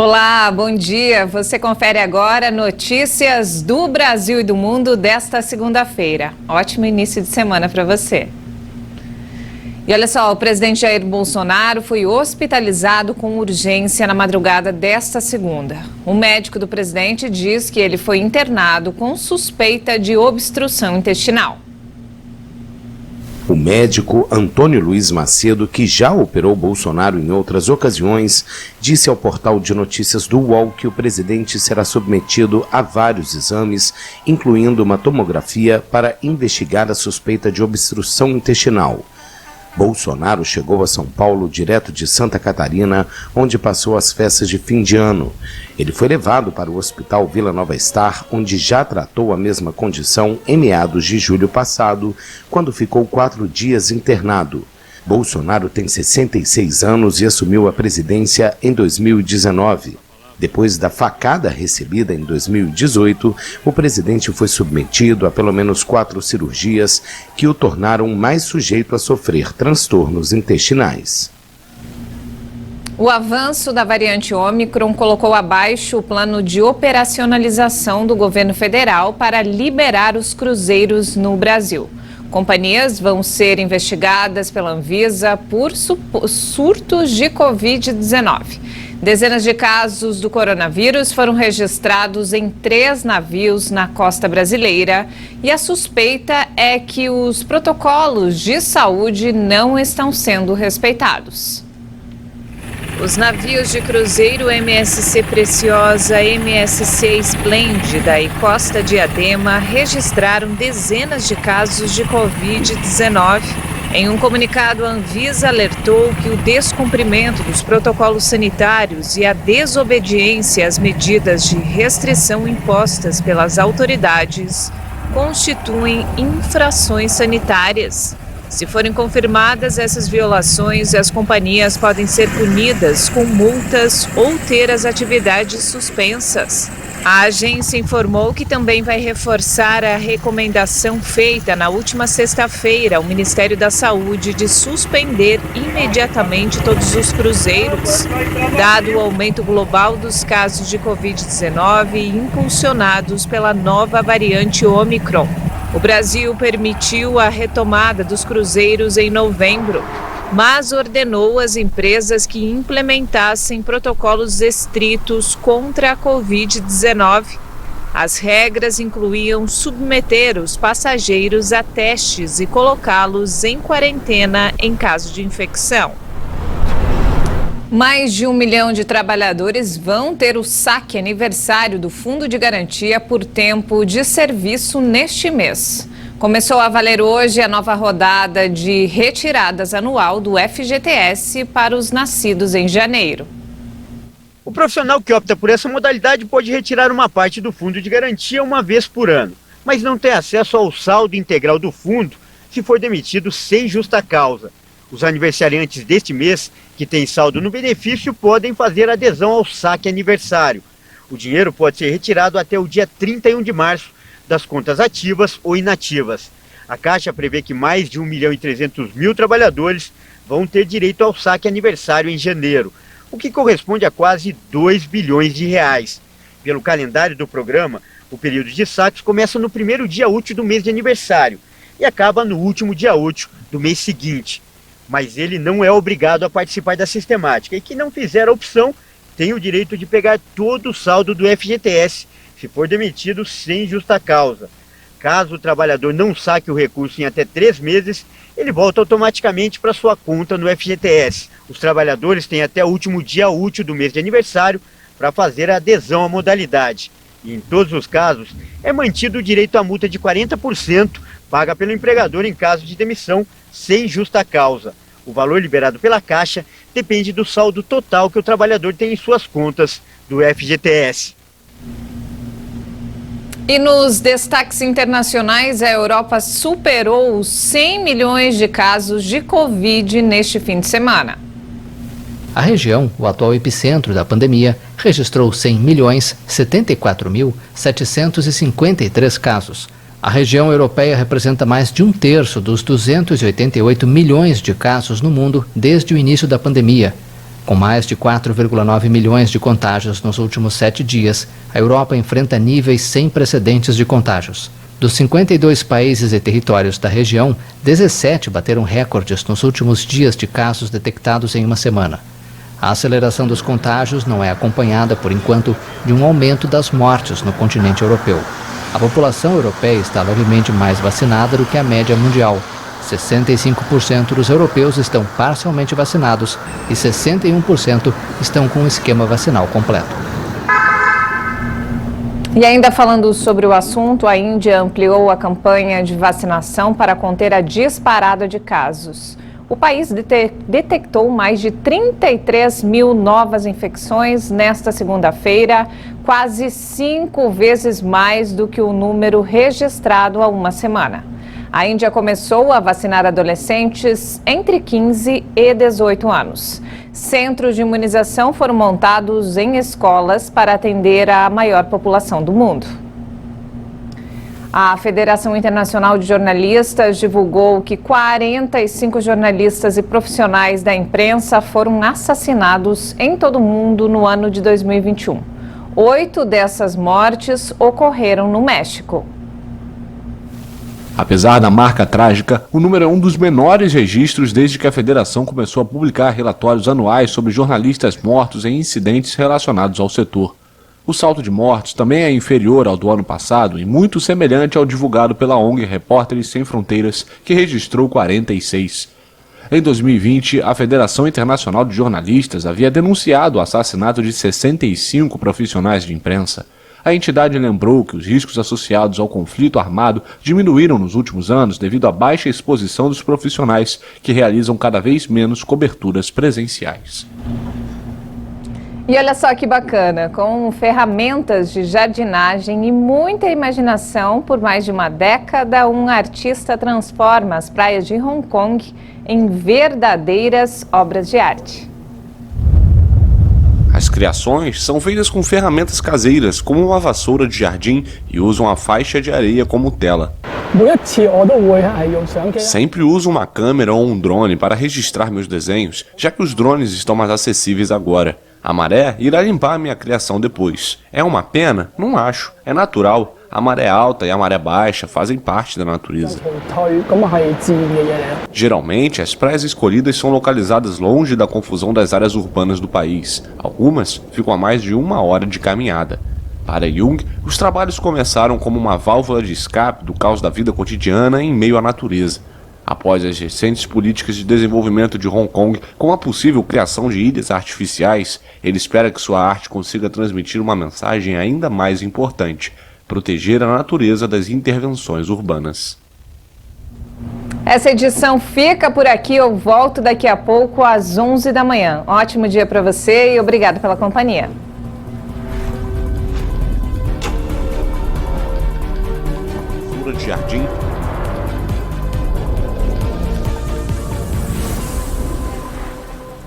Olá, bom dia. Você confere agora notícias do Brasil e do mundo desta segunda-feira. Ótimo início de semana para você. E olha só, o presidente Jair Bolsonaro foi hospitalizado com urgência na madrugada desta segunda. O médico do presidente diz que ele foi internado com suspeita de obstrução intestinal. O médico Antônio Luiz Macedo, que já operou Bolsonaro em outras ocasiões, disse ao portal de notícias do UOL que o presidente será submetido a vários exames, incluindo uma tomografia, para investigar a suspeita de obstrução intestinal. Bolsonaro chegou a São Paulo direto de Santa Catarina, onde passou as festas de fim de ano. Ele foi levado para o Hospital Vila Nova Star, onde já tratou a mesma condição em meados de julho passado, quando ficou 4 dias internado. Bolsonaro tem 66 anos e assumiu a presidência em 2019. Depois da facada recebida em 2018, o presidente foi submetido a pelo menos 4 cirurgias que o tornaram mais sujeito a sofrer transtornos intestinais. O avanço da variante Ômicron colocou abaixo o plano de operacionalização do governo federal para liberar os cruzeiros no Brasil. Companhias vão ser investigadas pela Anvisa por surtos de Covid-19. Dezenas de casos do coronavírus foram registrados em 3 navios na costa brasileira e a suspeita é que os protocolos de saúde não estão sendo respeitados. Os navios de cruzeiro MSC Preciosa, MSC Esplêndida e Costa Diadema registraram dezenas de casos de Covid-19. Em um comunicado, a Anvisa alertou que o descumprimento dos protocolos sanitários e a desobediência às medidas de restrição impostas pelas autoridades constituem infrações sanitárias. Se forem confirmadas essas violações, as companhias podem ser punidas com multas ou ter as atividades suspensas. A agência informou que também vai reforçar a recomendação feita na última sexta-feira ao Ministério da Saúde de suspender imediatamente todos os cruzeiros, dado o aumento global dos casos de Covid-19 impulsionados pela nova variante Ômicron. O Brasil permitiu a retomada dos cruzeiros em novembro, mas ordenou às empresas que implementassem protocolos estritos contra a Covid-19. As regras incluíam submeter os passageiros a testes e colocá-los em quarentena em caso de infecção. Mais de 1 milhão de trabalhadores vão ter o saque aniversário do Fundo de Garantia por tempo de serviço neste mês. Começou a valer hoje a nova rodada de retiradas anual do FGTS para os nascidos em janeiro. O profissional que opta por essa modalidade pode retirar uma parte do fundo de garantia uma vez por ano, mas não tem acesso ao saldo integral do fundo se for demitido sem justa causa. Os aniversariantes deste mês, que têm saldo no benefício, podem fazer adesão ao saque aniversário. O dinheiro pode ser retirado até o dia 31 de março das contas ativas ou inativas. A Caixa prevê que mais de 1.300.000 trabalhadores vão ter direito ao saque aniversário em janeiro, o que corresponde a quase 2 bilhões de reais. Pelo calendário do programa, o período de saques começa no primeiro dia útil do mês de aniversário e acaba no último dia útil do mês seguinte. Mas ele não é obrigado a participar da sistemática e quem não fizer a opção tem o direito de pegar todo o saldo do FGTS se for demitido sem justa causa. Caso o trabalhador não saque o recurso em até 3 meses, ele volta automaticamente para sua conta no FGTS. Os trabalhadores têm até o último dia útil do mês de aniversário para fazer a adesão à modalidade. E em todos os casos, é mantido o direito à multa de 40% paga pelo empregador em caso de demissão sem justa causa. O valor liberado pela Caixa depende do saldo total que o trabalhador tem em suas contas do FGTS. E nos destaques internacionais, a Europa superou os 100 milhões de casos de Covid neste fim de semana. A região, o atual epicentro da pandemia, registrou 100.074.753 casos. A região europeia representa mais de 1/3 dos 288 milhões de casos no mundo desde o início da pandemia. Com mais de 4,9 milhões de contágios nos últimos 7 dias, a Europa enfrenta níveis sem precedentes de contágios. Dos 52 países e territórios da região, 17 bateram recordes nos últimos dias de casos detectados em uma semana. A aceleração dos contágios não é acompanhada, por enquanto, de um aumento das mortes no continente europeu. A população europeia está levemente mais vacinada do que a média mundial. 65% dos europeus estão parcialmente vacinados e 61% estão com o esquema vacinal completo. E ainda falando sobre o assunto, a Índia ampliou a campanha de vacinação para conter a disparada de casos. O país detectou mais de 33 mil novas infecções nesta segunda-feira, quase 5 vezes mais do que o número registrado há uma semana. A Índia começou a vacinar adolescentes entre 15 e 18 anos. Centros de imunização foram montados em escolas para atender a maior população do mundo. A Federação Internacional de Jornalistas divulgou que 45 jornalistas e profissionais da imprensa foram assassinados em todo o mundo no ano de 2021. 8 dessas mortes ocorreram no México. Apesar da marca trágica, o número é um dos menores registros desde que a federação começou a publicar relatórios anuais sobre jornalistas mortos em incidentes relacionados ao setor. O saldo de mortos também é inferior ao do ano passado e muito semelhante ao divulgado pela ONG Repórteres Sem Fronteiras, que registrou 46. Em 2020, a Federação Internacional de Jornalistas havia denunciado o assassinato de 65 profissionais de imprensa. A entidade lembrou que os riscos associados ao conflito armado diminuíram nos últimos anos devido à baixa exposição dos profissionais, que realizam cada vez menos coberturas presenciais. E olha só que bacana, com ferramentas de jardinagem e muita imaginação, por mais de uma década, um artista transforma as praias de Hong Kong em verdadeiras obras de arte. As criações são feitas com ferramentas caseiras, como uma vassoura de jardim, e usam a faixa de areia como tela. Sempre uso uma câmera ou um drone para registrar meus desenhos, já que os drones estão mais acessíveis agora. A maré irá limpar a minha criação depois. É uma pena? Não acho. É natural. A maré alta e a maré baixa fazem parte da natureza. Geralmente, as praias escolhidas são localizadas longe da confusão das áreas urbanas do país. Algumas ficam a mais de 1 hora de caminhada. Para Jung, os trabalhos começaram como uma válvula de escape do caos da vida cotidiana em meio à natureza. Após as recentes políticas de desenvolvimento de Hong Kong, com a possível criação de ilhas artificiais, ele espera que sua arte consiga transmitir uma mensagem ainda mais importante: proteger a natureza das intervenções urbanas. Essa edição fica por aqui, eu volto daqui a pouco às 11 da manhã. Ótimo dia para você e obrigado pela companhia. De jardim